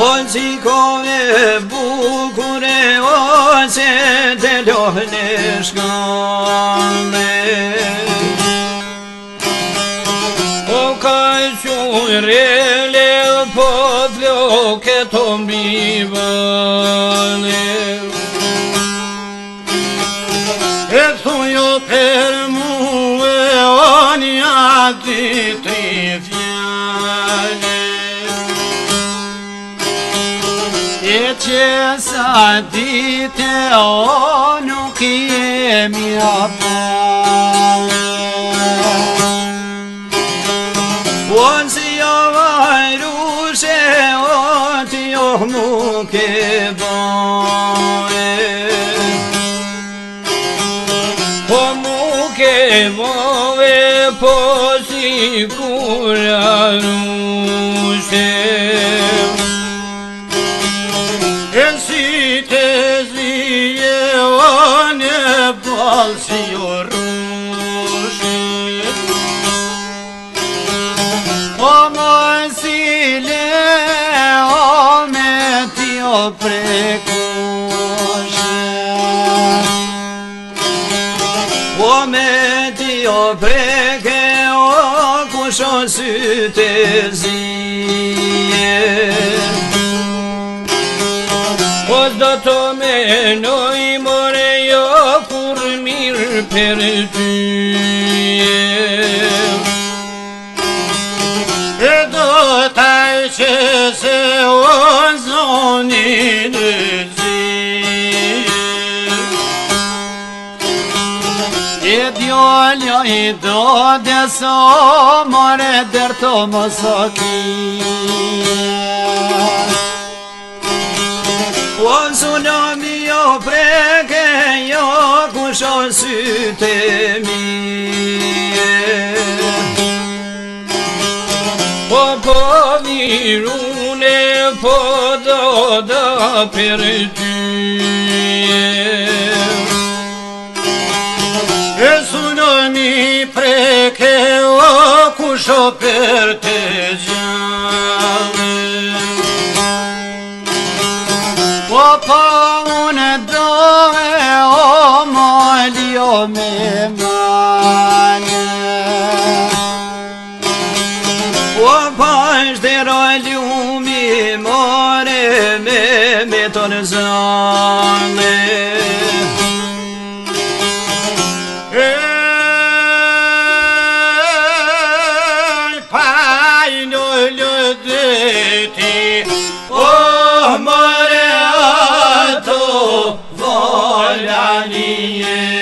O qikove bukure, o që të lohne shkande. O ka qurele po floke të mbivale. E thujo për muë o një ati tri fjale. E që sa dite o nuk jemi apale. O si jo vajrushe o ti jo nuk e bae. O nuk e bae po si kur arushe. E si të zije o në balë si o rushe. O mësile o me ti o prekushe. O me ti o preke o kusho syte zije. O do të menoj more jo kur mirë për tyje. E do të që se o zonin e zije. E djolja i do deso more derto mosakije. O tsunami jo preke jo kusho syte mije. Po virune po do da për tyje. E tsunami preke o kusho për të gjallë. O pa unë dove o mali o me mane. O pa shtero ljumi more me të në zane. Pa në lëdeti o more volanie.